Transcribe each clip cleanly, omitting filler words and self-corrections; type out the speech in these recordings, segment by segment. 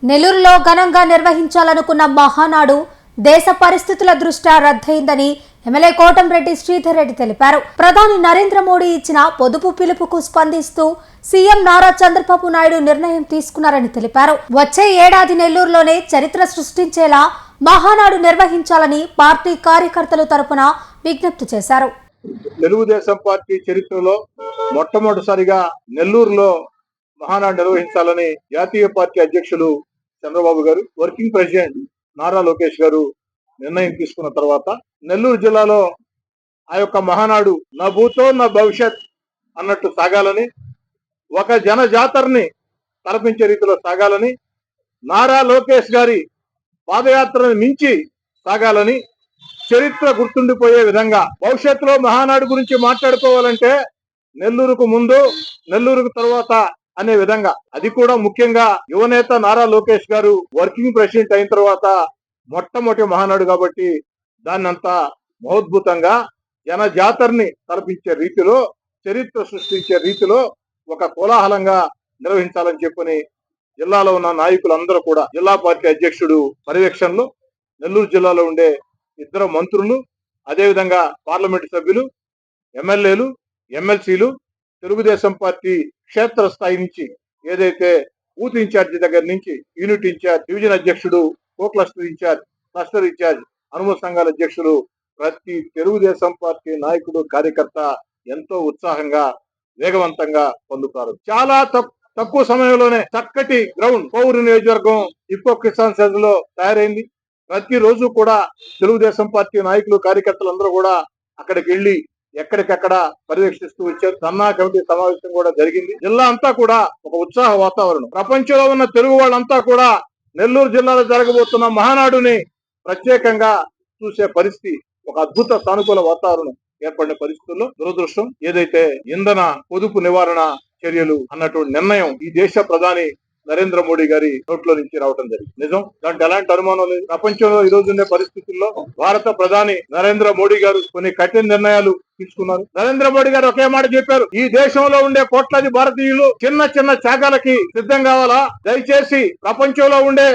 నెల్లూరులో ఘనంగా నిర్వహించాలనుకున్న మహానాడు దేశ పరిస్థితుల దృష్ట్యా రద్దయిందని ఎమ్మెల్యే కోటంరెడ్డి శ్రీధర్ రెడ్డి తెలిపారు. ప్రధాని నరేంద్ర మోడీ ఇచ్చిన పొదుపు పిలుపుకు స్పందిస్తూ సీఎం నారా చంద్రబాబు నాయుడు నిర్ణయం తీసుకున్నారని తెలిపారు. వచ్చే ఏడాది నెల్లూరులోనే చరిత్ర సృష్టించేలా మహానాడు నిర్వహించాలని పార్టీ కార్యకర్తల తరపున విజ్ఞప్తి చేశారు. తెలుగుదేశం పార్టీ చరిత్రలో మొట్టమొదటిసారిగా నెల్లూరులో మహానాడు నిర్వహించాలని జాతీయ పార్టీ అధ్యక్షులు చంద్రబాబు గారు, వర్కింగ్ ప్రెసిడెంట్ నారా లోకేష్ గారు నిర్ణయం తీసుకున్న తర్వాత నెల్లూరు జిల్లాలో ఆ యొక్క మహానాడు నా భూతో నా భవిష్యత్ అన్నట్టు సాగాలని, ఒక జనజాతరని తలపించే రీతిలో సాగాలని, నారా లోకేష్ గారి పాదయాత్రను మించి సాగాలని, చరిత్ర గుర్తుండిపోయే విధంగా భవిష్యత్తులో మహానాడు గురించి మాట్లాడుకోవాలంటే నెల్లూరుకు ముందు, నెల్లూరుకు తర్వాత అనే విధంగా, అది కూడా ముఖ్యంగా యువనేత నారా లోకేష్ గారు వర్కింగ్ ప్రెసిడెంట్ అయిన తర్వాత మొట్టమొదటి మహానాడు కాబట్టి దాన్నంతా మహోద్భుతంగా జనజాతరని తలపించే రీతిలో, చరిత్ర సృష్టించే రీతిలో ఒక కోలాహలంగా నిర్వహించాలని చెప్పని జిల్లాలో ఉన్న నాయకులందరూ కూడా, జిల్లా పార్టీ అధ్యక్షుడు పర్యవేక్షణలో నెల్లూరు జిల్లాలో ఉండే 2 మంత్రులు, అదేవిధంగా పార్లమెంటు సభ్యులు, ఎమ్మెల్యేలు, ఎమ్మెల్సీలు, తెలుగుదేశం పార్టీ క్షేత్ర స్థాయి నుంచి ఏదైతే బూత్ ఇన్ఛార్జి దగ్గర నుంచి యూనిట్ ఇన్ఛార్జ్, డివిజన్ అధ్యక్షుడు, co cluster in charge, cluster in charge, అనుమతి సంఘాల అధ్యక్షులు, ప్రతి తెలుగుదేశం పార్టీ నాయకుడు, కార్యకర్త ఎంతో ఉత్సాహంగా, వేగవంతంగా పొందుతారు. చాలా తక్కువ సమయంలోనే చక్కటి గ్రౌండ్ కోవూరు నియోజకవర్గం ఇప్పో కిసాన్ సెజ్ లో తయారైంది. ప్రతిరోజు కూడా తెలుగుదేశం పార్టీ నాయకులు, కార్యకర్తలందరూ కూడా అక్కడికి వెళ్లి ఎక్కడికక్కడ పర్యవేక్షిస్తూ వచ్చారు. ధర్నా కమిటీ సమావేశం కూడా జరిగింది. జిల్లా అంతా కూడా ఒక ఉత్సాహ వాతావరణం. ప్రపంచంలో ఉన్న తెలుగు వాళ్ళంతా కూడా నెల్లూరు జిల్లాలో జరగబోతున్న మహానాడుని ప్రత్యేకంగా చూసే పరిస్థితి, ఒక అద్భుత సానుకూల వాతావరణం ఏర్పడిన పరిస్థితుల్లో దురదృష్టం ఏదైతే ఇంధన పొదుపు నివారణ చర్యలు అన్నటువంటి నిర్ణయం ఈ దేశ ప్రధాని నరేంద్ర మోడీ గారి నోట్లో నుంచి రావడం జరిగింది. నిజం, దాంట్లో ఎలాంటి అనుమానం లేదు. ప్రపంచంలో ఈ రోజు ఉండే పరిస్థితుల్లో భారత ప్రధాని నరేంద్ర మోడీ గారు కొన్ని కఠిన నిర్ణయాలు తీసుకున్నారు. నరేంద్ర మోడీ గారు ఒకే మాట చెప్పారు, ఈ దేశంలో ఉండే కోట్లాది భారతీయులు చిన్న చిన్న త్యాగాలకి సిద్ధం కావాలా? దయచేసి ప్రపంచంలో ఉండే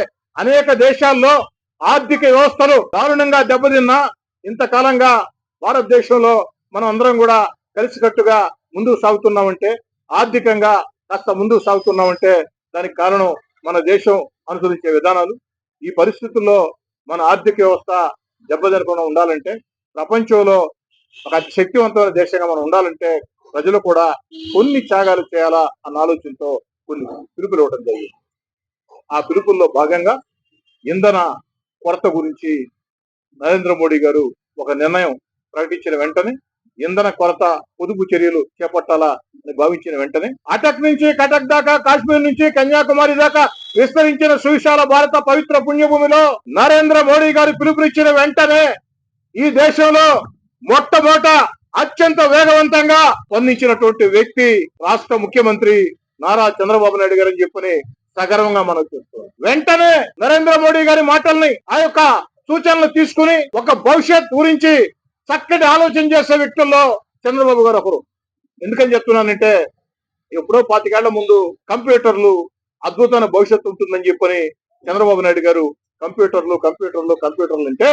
అనేక దేశాల్లో ఆర్థిక వ్యవస్థలు దారుణంగా దెబ్బతిన్నా ఇంతకాలంగా భారతదేశంలో మనం అందరం కూడా కలిసికట్టుగా ముందుకు సాగుతున్నామంటే, ఆర్థికంగా కాస్త ముందుకు సాగుతున్నామంటే దానికి కారణం మన దేశం అనుసరించే విధానాలు. ఈ పరిస్థితుల్లో మన ఆర్థిక వ్యవస్థ దెబ్బతినకుండా ఉండాలంటే, ప్రపంచంలో ఒక అతి శక్తివంతమైన దేశంగా మనం ఉండాలంటే ప్రజలు కూడా కొన్ని త్యాగాలు చేయాలా అన్న ఆలోచనతో కొన్ని పిలుపులు ఇవ్వడం జరిగింది. ఆ పిలుపుల్లో భాగంగా ఇంధన కొరత గురించి నరేంద్ర మోడీ గారు ఒక నిర్ణయం ప్రకటించిన వెంటనే ఇంధన కొరత పొదుపు చర్యలు చేపట్టాలా అని భావించిన వెంటనే అటక్ నుంచి కటక్ దాకా, కాశ్మీర్ నుంచి కన్యాకుమారి దాకా విస్తరించిన సువిశాల భారత పవిత్ర పుణ్యభూమిలో నరేంద్ర మోడీ గారు పిలుపునిచ్చిన వెంటనే ఈ దేశంలో మొట్టమొదట అత్యంత వేగవంతంగా స్పందించినటువంటి వ్యక్తి రాష్ట్ర ముఖ్యమంత్రి నారా చంద్రబాబు నాయుడు గారు అని చెప్పని సగర్వంగా మనం చూస్తున్నాం. వెంటనే నరేంద్ర మోడీ గారి మాటల్ని, ఆ యొక్క సూచనలు తీసుకుని ఒక భవిష్యత్ గురించి చక్కటి ఆలోచన చేసే వ్యక్తుల్లో చంద్రబాబు గారు ఒకరు. ఎందుకని చెప్తున్నానంటే, ఎప్పుడో 25 ఏళ్ల ముందు కంప్యూటర్లు అద్భుతమైన భవిష్యత్తు ఉంటుందని చెప్పని చంద్రబాబు నాయుడు గారు కంప్యూటర్లు అంటే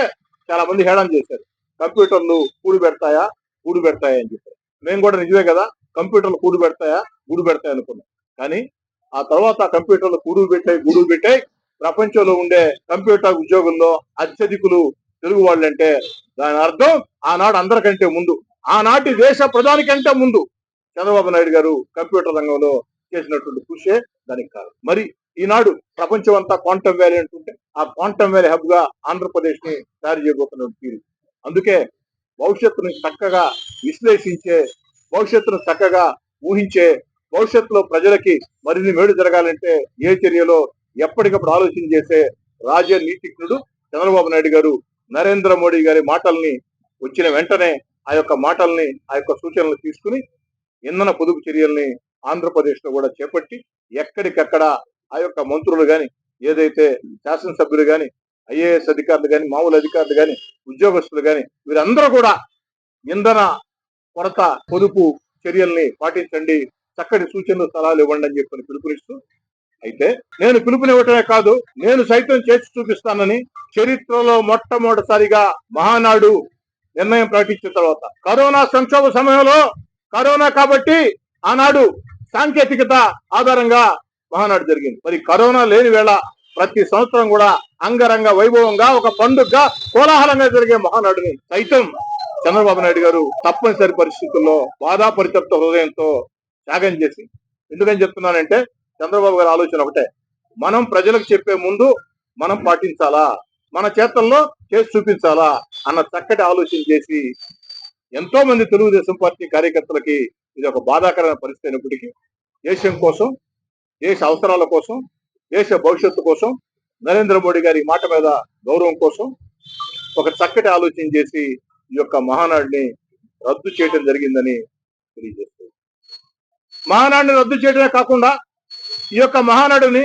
చాలా మంది హేళన చేశారు. కంప్యూటర్లు కూడు పెడతాయా అని చెప్పారు. మేము కూడా నిజమే కదా, కంప్యూటర్లు కూడు పెడతాయి అనుకున్నాం. కానీ ఆ తర్వాత కంప్యూటర్లు గూడు పెట్టాయి. ప్రపంచంలో ఉండే కంప్యూటర్ ఉద్యోగుల్లో అత్యధికులు తెలుగు వాళ్ళంటే దాని అర్థం ఆనాడు అందరికంటే ముందు, ఆనాటి దేశ ప్రధాని కంటే ముందు చంద్రబాబు నాయుడు గారు కంప్యూటర్ రంగంలో చేసినటువంటి కృషే దానికి కారణం. మరి ఈనాడు ప్రపంచం అంతా క్వాంటమ్ వ్యాలీ అంటుంటే ఆ క్వాంటమ్ వ్యాలీ హబ్ గా ఆంధ్రప్రదేశ్ ని తయారు చేయబోతున్నటువంటి తీరు. అందుకే భవిష్యత్తుని చక్కగా విశ్లేషించే, భవిష్యత్తును చక్కగా ఊహించే, భవిష్యత్తులో ప్రజలకి మరిన్ని మేలు జరగాలంటే ఏ చర్యలో ఎప్పటికప్పుడు ఆలోచన చేసే రాజనీతిజ్ఞుడు చంద్రబాబు నాయుడు గారు నరేంద్ర మోడీ గారి మాటల్ని వచ్చిన వెంటనే ఆ యొక్క మాటల్ని, ఆ యొక్క సూచనలు తీసుకుని ఇంధన పొదుపు చర్యల్ని ఆంధ్రప్రదేశ్ లో కూడా చేపట్టి ఎక్కడికక్కడ ఆ యొక్క మంత్రులు గాని, ఏదైతే శాసనసభ్యులు గాని, ఐఏఎస్ అధికారులు గాని, మామూలు అధికారులు గాని, ఉద్యోగస్తులు గాని, వీరందరూ కూడా ఇంధన కొరత పొదుపు చర్యల్ని పాటించండి, చక్కటి సూచనలు సలహాలు ఇవ్వండి అని చెప్పని పిలుపునిస్తూ అయితే నేను పిలుపునివ్వటమే కాదు, నేను సైతం చేసి చూపిస్తానని చరిత్రలో మొట్టమొదటిసారిగా మహానాడు నిర్ణయం ప్రకటించిన తర్వాత కరోనా సంక్షోభ సమయంలో కరోనా కాబట్టి ఆనాడు సాంకేతికత ఆధారంగా మహానాడు జరిగింది. మరి కరోనా లేని వేళ ప్రతి సంవత్సరం కూడా అంగరంగ వైభవంగా ఒక పండుగగా కోలాహలంగా జరిగే మహానాడుని సైతం చంద్రబాబు నాయుడు గారు తప్పనిసరి పరిస్థితుల్లో బాధా పరితప్త హృదయంతో త్యాగం చేసి, ఎందుకని చెప్తున్నానంటే చంద్రబాబు గారి ఆలోచన ఒకటే, మనం ప్రజలకు చెప్పే ముందు మనం పాటించాలా, మన చేతల్లో చేసి చూపించాలా అన్న చక్కటి ఆలోచన చేసి ఎంతో మంది తెలుగుదేశం పార్టీ కార్యకర్తలకి ఇది ఒక బాధాకరమైన పరిస్థితి అయినప్పటికీ దేశం కోసం, దేశ అవసరాల కోసం, దేశ భవిష్యత్తు కోసం, నరేంద్ర మోడీ గారి మాట మీద గౌరవం కోసం ఒక చక్కటి ఆలోచన చేసి ఈ యొక్క మహానాడిని రద్దు చేయడం జరిగిందని తెలియజేస్తుంది. మహానాడిని రద్దు చేయడమే కాకుండా ఈ యొక్క మహానాడుని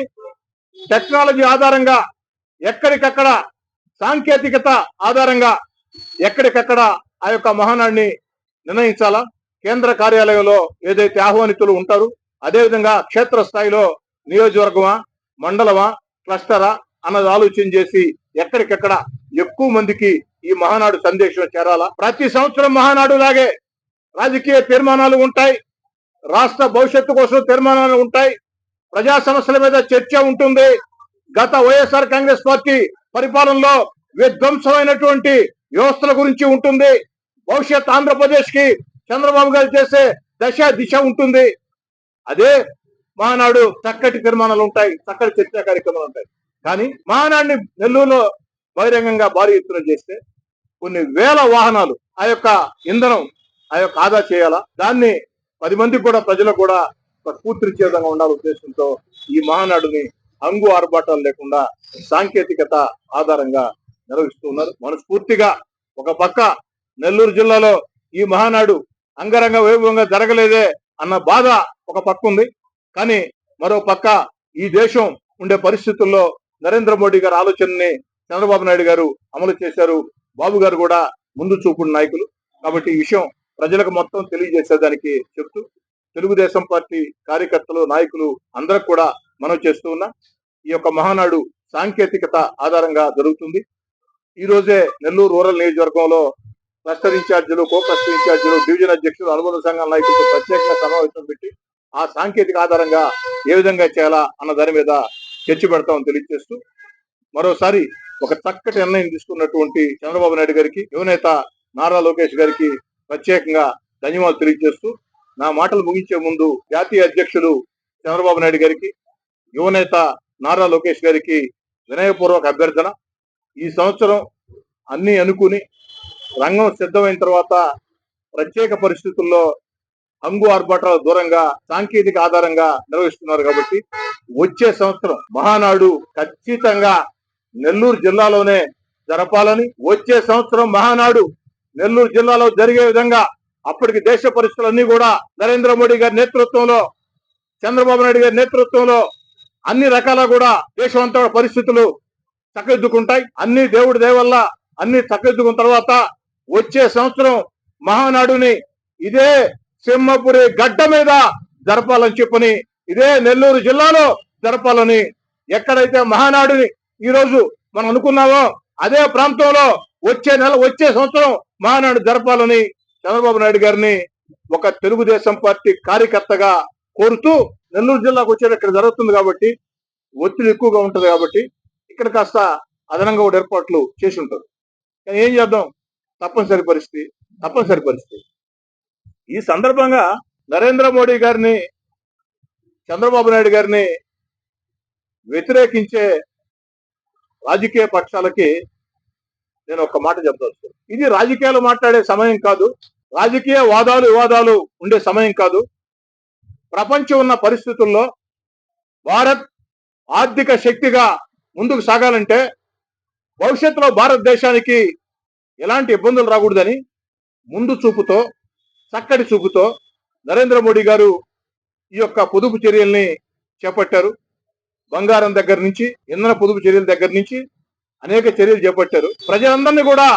టెక్నాలజీ ఆధారంగా ఎక్కడికక్కడ, సాంకేతికత ఆధారంగా ఎక్కడికక్కడ ఆ యొక్క మహానాడిని నిర్ణయించాలా. కేంద్ర కార్యాలయంలో ఏదైతే ఆహ్వానితులు ఉంటారో అదేవిధంగా క్షేత్ర స్థాయిలో నియోజకవర్గమా, మండలమా, క్లస్టరా అన్నది ఆలోచన చేసి ఎక్కడికెక్కడ ఎక్కువ మందికి ఈ మహానాడు సందేశం చేరాలా. ప్రతి సంవత్సరం మహానాడు లాగే రాజకీయ తీర్మానాలు ఉంటాయి, రాష్ట్ర భవిష్యత్తు కోసం తీర్మానాలు ఉంటాయి, ప్రజా సమస్యల మీద చర్చ ఉంటుంది. గత వైఎస్ఆర్ కాంగ్రెస్ పార్టీ పరిపాలనలో విధ్వంసమైనటువంటి వ్యవస్థల గురించి ఉంటుంది. భవిష్యత్ ఆంధ్రప్రదేశ్ కి చంద్రబాబు గారు చేసే దశ దిశ ఉంటుంది. అదే మహానాడు చక్కటి తీర్మానాలు ఉంటాయి, చక్కటి చర్చా కార్యక్రమాలు ఉంటాయి. కానీ మహానాడిని నెల్లూరులో బహిరంగంగా భారీ ఎత్తున చేస్తే కొన్ని వేల వాహనాలు ఆ యొక్క ఇంధనం ఆ యొక్క ఆదా చేయాలా, దాన్ని 10 మందికి కూడా ప్రజలకు కూడా స్ఫూర్తినిచ్చే విధంగా ఉండాల ఉద్దేశంతో ఈ మహానాడుని హంగు ఆర్భాటాలు లేకుండా సాంకేతికత ఆధారంగా నిర్వహిస్తూ ఉన్నారు. మనస్ఫూర్తిగా ఒక పక్క నెల్లూరు జిల్లాలో ఈ మహానాడు అంగరంగ వైభవంగా జరగలేదే అన్న బాధ ఒక పక్క ఉంది. కానీ మరో పక్క ఈ దేశం ఉండే పరిస్థితుల్లో నరేంద్ర మోడీ గారి ఆలోచనని చంద్రబాబు నాయుడు గారు అమలు చేశారు. బాబు గారు కూడా ముందు చూపుడు నాయకులు కాబట్టి ఈ విషయం ప్రజలకు మొత్తం తెలియజేసేదానికి చెప్తూ తెలుగుదేశం పార్టీ కార్యకర్తలు, నాయకులు అందరికి కూడా మనం చేస్తూ ఉన్నా ఈ యొక్క మహానాడు సాంకేతికత ఆధారంగా జరుగుతుంది. ఈ రోజే నెల్లూరు రూరల్ నియోజకవర్గంలో క్లస్టర్ ఇన్ఛార్జీలు, కో క్లస్టర్ ఇన్ఛార్జీలు, డివిజన్ అధ్యక్షులు, అనుబంధ సంఘాల నాయకులతో ప్రత్యేకంగా సమావేశం పెట్టి ఆ సాంకేతిక ఆధారంగా ఏ విధంగా చేయాలా అన్న దాని మీద చర్చ పెడతామని తెలియజేస్తూ మరోసారి ఒక చక్కటి నిర్ణయం తీసుకున్నటువంటి చంద్రబాబు నాయుడు గారికి, యువనేత నారా లోకేష్ గారికి ప్రత్యేకంగా ధన్యవాదాలు తెలియజేస్తూ నా మాటలు ముగించే ముందు జాతీయ అధ్యక్షులు చంద్రబాబు నాయుడు గారికి, యువనేత నారా లోకేష్ గారికి వినయపూర్వక అభ్యర్థన, ఈ సంవత్సరం అన్ని అనుకుని రంగం సిద్ధమైన తర్వాత ప్రత్యేక పరిస్థితుల్లో హంగు ఆర్భాటాల దూరంగా సాంకేతిక ఆధారంగా నిర్వహిస్తున్నారు కాబట్టి వచ్చే సంవత్సరం మహానాడు ఖచ్చితంగా నెల్లూరు జిల్లాలోనే జరపాలని, వచ్చే సంవత్సరం మహానాడు నెల్లూరు జిల్లాలో జరిగే విధంగా అప్పటికి దేశ పరిస్థితులన్నీ కూడా నరేంద్ర మోడీ గారి నేతృత్వంలో, చంద్రబాబు నాయుడు గారి నేతృత్వంలో అన్ని రకాల కూడా దేశం అంతా పరిస్థితులు చక్కదిద్దుకుంటాయి. అన్ని దేవుడి దయ వల్ల అన్ని చక్కదిద్దుకున్న తర్వాత వచ్చే సంవత్సరం మహానాడుని ఇదే సింహపురి గడ్డ మీద జరపాలని చెప్పని, ఇదే నెల్లూరు జిల్లాలో జరపాలని, ఎక్కడైతే మహానాడుని ఈ రోజు మనం అనుకున్నామో అదే ప్రాంతంలో వచ్చే సంవత్సరం మహానాడు జరపాలని చంద్రబాబు నాయుడు గారిని ఒక తెలుగుదేశం పార్టీ కార్యకర్తగా కోరుతూ, నెల్లూరు జిల్లాకు వచ్చేది ఇక్కడ జరుగుతుంది కాబట్టి ఒత్తిడి ఎక్కువగా ఉంటది కాబట్టి ఇక్కడ కాస్త అదనంగా కూడా ఏర్పాట్లు చేసి ఉంటారు. కానీ ఏం చేద్దాం, తప్పనిసరి పరిస్థితి. ఈ సందర్భంగా నరేంద్ర మోడీ గారిని, చంద్రబాబు నాయుడు గారిని వ్యతిరేకించే రాజకీయ పక్షాలకి నేను ఒక మాట చెప్తాను. ఇది రాజకీయాలు మాట్లాడే సమయం కాదు, రాజకీయ వాదాలు వివాదాలు ఉండే సమయం కాదు. ప్రపంచం ఉన్న పరిస్థితుల్లో భారత్ ఆర్థిక శక్తిగా ముందుకు సాగాలంటే భవిష్యత్తులో భారతదేశానికి ఎలాంటి ఇబ్బందులు రాకూడదని ముందు చూపుతో, చక్కటి చూపుతో నరేంద్ర మోడీ గారు ఈ యొక్క పొదుపు చర్యల్ని చేపట్టారు. బంగారం దగ్గర నుంచి, ఇంధన పొదుపు చర్యల దగ్గర నుంచి అనేక చర్యలు చేపట్టారు. ప్రజలందరినీ కూడా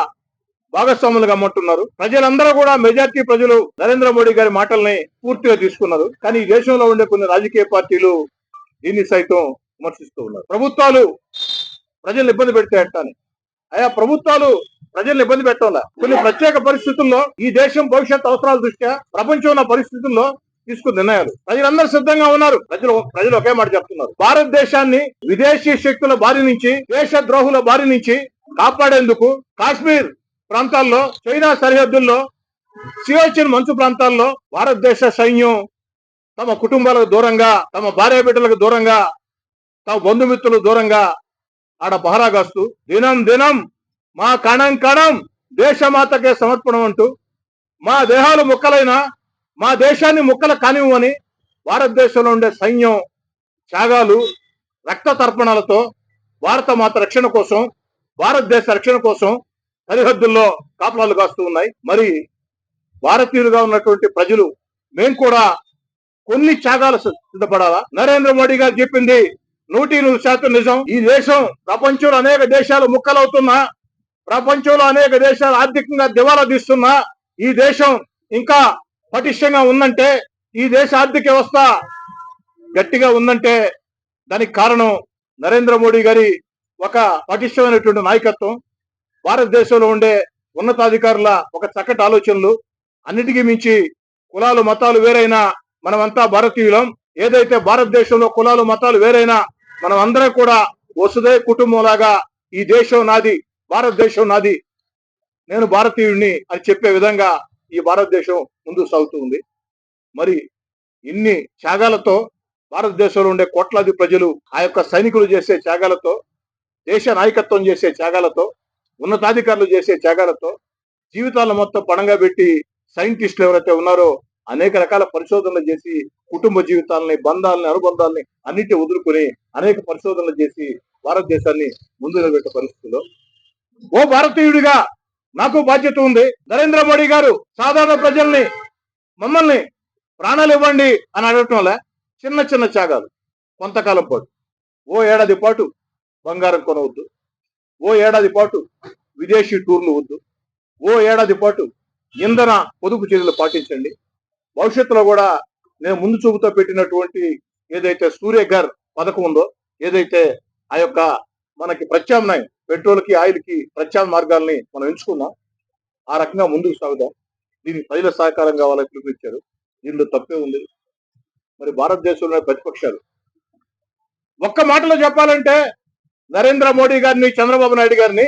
భాగస్వాములుగా అమ్మంటున్నారు. ప్రజలందరూ కూడా, మెజార్టీ ప్రజలు నరేంద్ర మోడీ గారి మాటల్ని పూర్తిగా తీసుకున్నారు. కానీ ఈ దేశంలో ఉండే కొన్ని రాజకీయ పార్టీలు దీన్ని సైతం విమర్శిస్తూ ఉన్నారు. ప్రభుత్వాలు ప్రజలను ఇబ్బంది పెడితే ఎట్టాని. ఆయా ప్రభుత్వాలు ప్రజలను ఇబ్బంది పెట్టాలా. కొన్ని ప్రత్యేక పరిస్థితుల్లో ఈ దేశం భవిష్యత్ అవసరాల దృష్ట్యా ప్రపంచం ఉన్న పరిస్థితుల్లో తీసుకున్న నిర్ణయాలు. ప్రజలందరూ సిద్ధంగా ఉన్నారు. ప్రజలు ఒకే మాట చెప్తున్నారు. భారతదేశాన్ని విదేశీ శక్తుల బారి నుంచి, దేశ ద్రోహుల బారి నుంచి కాపాడేందుకు కాశ్మీర్ ప్రాంతాల్లో, చైనా సరిహద్దుల్లో, సియాచిన్ మంచు ప్రాంతాల్లో భారతదేశ సైన్యం తమ కుటుంబాలకు దూరంగా, తమ భార్య బిడ్డలకు దూరంగా, తమ బంధుమిత్రులకు దూరంగా ఆడ పహరా కాస్తూ దినం దినం మా కణం కణం దేశమాతకే సమర్పణం అంటూ మా దేహాలు ముక్కలైనా మా దేశాన్ని ముక్కలు కానివ్వని భారతదేశంలో ఉండే సైన్యం త్యాగాలు, రక్త తర్పణాలతో భారత మాత రక్షణ కోసం, భారతదేశ రక్షణ కోసం సరిహద్దుల్లో కాపలాలు కాస్తూ ఉన్నాయి. మరి భారతీయులుగా ఉన్నటువంటి ప్రజలు మేము కూడా కొన్ని త్యాగాలు సిద్ధపడాలా? నరేంద్ర మోడీ గారు చెప్పింది 100% నిజం. ఈ దేశం ప్రపంచంలో అనేక దేశాలు ముక్కలవుతున్నా, ప్రపంచంలో అనేక దేశాలు ఆర్థికంగా దివాలా తీస్తున్నా, ఈ దేశం ఇంకా పటిష్టంగా ఉందంటే, ఈ దేశ ఆర్థిక వ్యవస్థ గట్టిగా ఉందంటే దానికి కారణం నరేంద్ర మోడీ గారి ఒక పటిష్టమైనటువంటి నాయకత్వం, భారతదేశంలో ఉండే ఉన్నతాధికారుల ఒక చక్కటి ఆలోచనలు. అన్నిటికీ మించి కులాలు మతాలు వేరైనా మనమంతా భారతీయులం. ఏదైతే భారతదేశంలో కులాలు మతాలు వేరైనా మనం అందరం కూడా వసుదైవ కుటుంబం లాగా ఈ దేశం నాది, భారతదేశం నాది, నేను భారతీయుడిని అని చెప్పే విధంగా ఈ భారతదేశం ముందుకు సాగుతూ ఉంది. మరి ఇన్ని త్యాగాలతో భారతదేశంలో ఉండే కోట్లాది ప్రజలు, ఆ యొక్క సైనికులు చేసే త్యాగాలతో, దేశ నాయకత్వం చేసే త్యాగాలతో, ఉన్నతాధికారులు చేసే త్యాగాలతో జీవితాలను మొత్తం పణంగా పెట్టి సైంటిస్టులు ఎవరైతే ఉన్నారో అనేక రకాల పరిశోధనలు చేసి కుటుంబ జీవితాలని, బంధాలని, అనుబంధాలని అన్నిటి వదులుకొని అనేక పరిశోధనలు చేసి భారతదేశాన్ని ముందు నిలబెట్టే పరిస్థితుల్లో ఓ భారతీయుడిగా నాకు బాధ్యత ఉంది. నరేంద్ర మోడీ గారు సాధారణ ప్రజల్ని, మమ్మల్ని ప్రాణాలు ఇవ్వండి అని అడగటం వల్ల చిన్న చిన్న త్యాగాలు కొంతకాలం పాటు, ఓ ఏడాది పాటు బంగారం కొనవద్దు, ఓ ఏడాది పాటు విదేశీ టూర్లు వద్దు, ఓ ఏడాది పాటు ఇంధన పొదుపు చర్యలు పాటించండి. భవిష్యత్తులో కూడా నేను ముందు చూపుతో పెట్టినటువంటి ఏదైతే సూర్యఘర్ పథకం ఉందో, ఏదైతే ఆ యొక్క మనకి ప్రత్యామ్నాయం, పెట్రోల్ కి ఆయిల్ కి ప్రత్యామ్నాయ మార్గాల్ని మనం ఎంచుకున్నాం, ఆ రకంగా ముందుకు సాగుదాం. దీనికి ప్రజల సహకారం కావాలని పిలుపునిచ్చారు. దీనిలో తప్పే ఉంది. మరి భారతదేశంలో ప్రతిపక్షాలు ఒక్క మాటలో చెప్పాలంటే నరేంద్ర మోడీ గారిని, చంద్రబాబు నాయుడు గారిని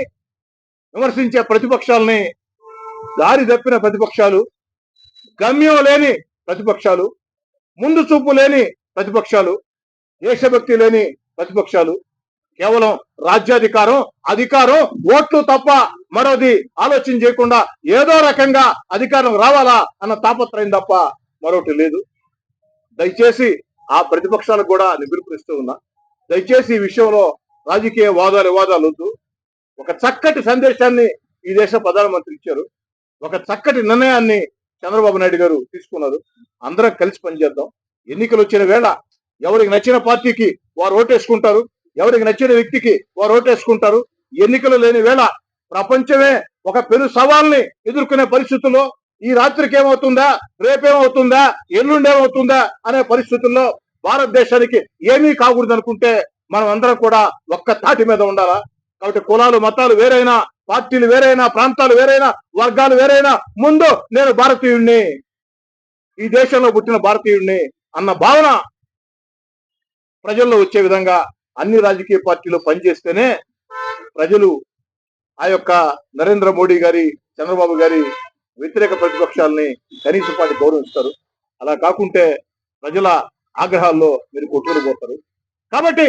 విమర్శించే ప్రతిపక్షాలని దారి తప్పిన ప్రతిపక్షాలు, గమ్యం లేని ప్రతిపక్షాలు, ముందు చూపు లేని ప్రతిపక్షాలు, దేశభక్తి లేని ప్రతిపక్షాలు, కేవలం రాజ్యాధికారం, అధికారం, ఓట్లు తప్ప మరోది ఆలోచన చేయకుండా ఏదో రకంగా అధికారం రావాలా అన్న తాపత్రయం తప్ప మరొకటి లేదు. దయచేసి ఆ ప్రతిపక్షాలకు కూడా నేను పిలుపునిస్తూ ఉన్నా, దయచేసి ఈ విషయంలో రాజకీయ వివాదాలు వద్దు. ఒక చక్కటి సందేశాన్ని ఈ దేశ ప్రధానమంత్రి ఇచ్చారు, ఒక చక్కటి నిర్ణయాన్ని చంద్రబాబు నాయుడు గారు తీసుకున్నారు. అందరం కలిసి పనిచేద్దాం. ఎన్నికలు వచ్చిన వేళ ఎవరికి నచ్చిన పార్టీకి వారు ఓటేసుకుంటారు, ఎవరికి నచ్చిన వ్యక్తికి వారు ఓటేసుకుంటారు. ఎన్నికలు లేని వేళ ప్రపంచమే ఒక పెను సవాల్ని ఎదుర్కొనే పరిస్థితుల్లో, ఈ రాత్రికి ఏమవుతుందా, రేపేమవుతుందా, ఎల్లుండేమవుతుందా అనే పరిస్థితుల్లో భారతదేశానికి ఏమీ కాకూడదు అనుకుంటే మనం అందరం కూడా ఒక్క తాటి మీద ఉండాలా. కాబట్టి కులాలు మతాలు వేరైనా, పార్టీలు వేరైనా, ప్రాంతాలు వేరైనా, వర్గాలు వేరైనా, ముందు నేను భారతీయుడిని, ఈ దేశంలో పుట్టిన భారతీయుడిని అన్న భావన ప్రజల్లో వచ్చే విధంగా అన్ని రాజకీయ పార్టీలు పనిచేస్తేనే ప్రజలు ఆ యొక్క నరేంద్ర మోడీ గారి, చంద్రబాబు గారి వ్యతిరేక ప్రతిపక్షాలని కనీసపాటి గౌరవిస్తారు. అలా కాకుంటే ప్రజల ఆగ్రహాల్లో మీరు కొట్టుకుపోతారు. కాబట్టి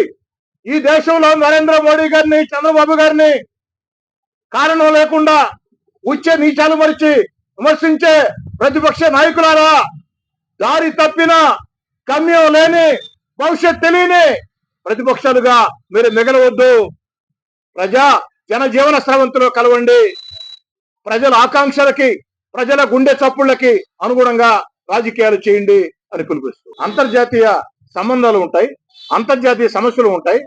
ఈ దేశంలో నరేంద్ర మోడీ గారిని, చంద్రబాబు గారిని కారణం లేకుండా ఉచ్చ నీచాలు మరిచి విమర్శించే ప్రతిపక్ష నాయకులారా, దారి తప్పిన, గమ్యం లేని, భవిష్యత్ తెలియని ప్రతిపక్షాలుగా మీరు మిగలవద్దు. జనజీవన స్రవంతిలో కలవండి. ప్రజల ఆకాంక్షలకి, ప్రజల గుండె చప్పుళ్ళకి అనుగుణంగా రాజకీయాలు చేయండి అని పిలుపుస్తూ, అంతర్జాతీయ సంబంధాలు ఉంటాయి, అంతర్జాతీయ సమస్యలు ఉంటాయి.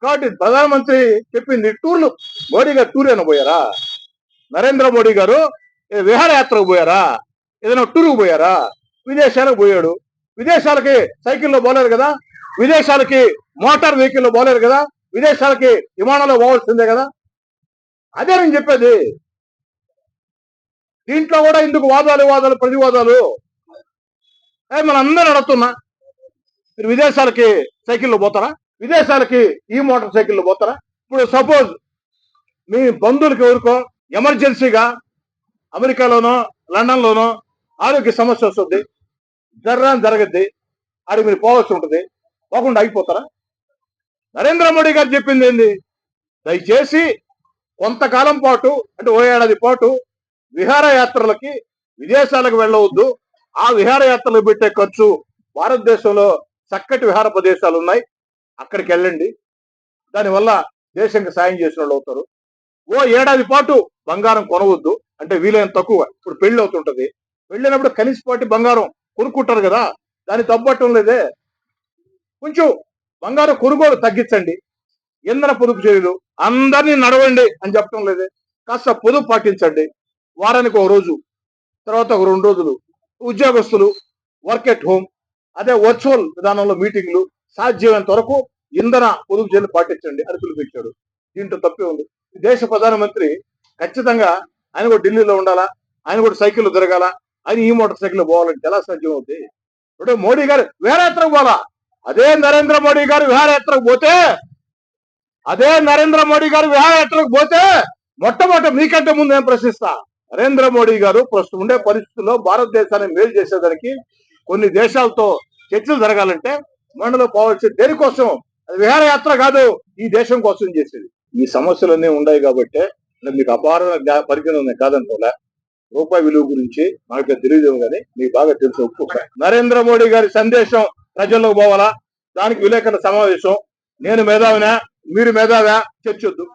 కాబట్టి ప్రధానమంత్రి చెప్పింది టూర్లు. మోడీ గారు టూర్ అయినా పోయారా? నరేంద్ర మోడీ గారు విహారయాత్రకు పోయారా? ఏదైనా టూర్కు పోయారా? విదేశాలకు పోయాడు. విదేశాలకి సైకిల్లో పోలేరు కదా, విదేశాలకి మోటార్ వెహికల్ పోలేరు కదా, విదేశాలకి విమానంలో పోవాల్సిందే కదా. అదే నేను చెప్పేది. దీంట్లో కూడా ఎందుకు వాదాలు ప్రతివాదాలు? మన అందరూ అడుగుతున్నా, మీరు విదేశాలకి సైకిల్లో పోతారా? విదేశాలకి ఈ మోటార్ సైకిల్లో పోతారా? ఇప్పుడు సపోజ్ మీ బంధువులకి ఎవరికో ఎమర్జెన్సీగా అమెరికాలోనో లండన్ లోనో ఆరోగ్య సమస్య వస్తుంది, జరగద్ది, ఆడికి మీరు పోవాల్సి ఉంటుంది, పోకుండా ఆగిపోతారా? నరేంద్ర మోడీ గారు చెప్పింది ఏంది? దయచేసి కొంతకాలం పాటు, అంటే ఓ ఏడాది పాటు విహారయాత్రలకి విదేశాలకు వెళ్ళవద్దు. ఆ విహారయాత్రలు పెట్టే ఖర్చు, భారతదేశంలో చక్కటి విహార ప్రదేశాలు ఉన్నాయి, అక్కడికి వెళ్ళండి, దానివల్ల దేశానికి సాయం చేసిన వాళ్ళు అవుతారు. ఓ ఏడాది పాటు బంగారం కొనవద్దు, అంటే వీలైన తక్కువ. ఇప్పుడు పెళ్లి అవుతుంటది, పెళ్ళినప్పుడు కనీసపాటి బంగారం కొనుక్కుంటారు కదా, దాన్ని తప్పట్టం లేదే. కొంచెం బంగారం కొనుగోలు తగ్గించండి. ఇంధన పొదుపు చర్యలు, అందరినీ నడవండి అని చెప్పడం లేదే. కాస్త పొదుపు పాటించండి. వారానికి ఒక రోజు, తర్వాత ఒక 2 రోజులు ఉద్యోగస్తులు వర్క్ ఎట్ హోమ్, అదే వర్చువల్ విధానంలో మీటింగ్లు, సాధ్యమైనంత వరకు ఇంధన పొదుపు చర్యలు పాటించండి అని పిలిపించాడు. దీంట్లో తప్పే ఉంది. దేశ ప్రధానమంత్రి ఖచ్చితంగా ఆయన కూడా ఢిల్లీలో ఉండాలా, ఆయన కూడా సైకిల్ తిరగాల, ఆయన ఈ మోటార్ సైకిల్ పోవాలంటే ఎలా సాధ్యం అవుతుంది? ఇప్పుడు మోడీ గారు విహారయాత్రకు పోవాలా, అదే నరేంద్ర మోడీ గారు విహారయాత్రకు పోతే మొట్టమొదటి మీకంటే ముందు ఏం ప్రశ్నిస్తా? నరేంద్ర మోడీ గారు ప్రస్తుతం ఉండే పరిస్థితుల్లో భారతదేశాన్ని మేలు చేసేదానికి కొన్ని దేశాలతో చర్చలు జరగాలంటే మనలో పోవాల్సి దేనికోసం? అది విహారయాత్ర కాదు, ఈ దేశం కోసం చేసేది. ఈ సమస్యలన్నీ ఉన్నాయి కాబట్టి మీకు అపారమైన పరిజ్ఞానం ఉన్నాయి, కాదంటోలే. రూపాయి విలువ గురించి నాకు తెలియదు, కానీ మీకు బాగా తెలుసు. ఒప్పుకో. నరేంద్ర మోడీ గారి సందేశం ప్రజల్లోకి పోవాలా, దానికి విలేకరుల సమావేశం. నేను మేధావినా, మీరు మేధావా, చర్చొద్దు.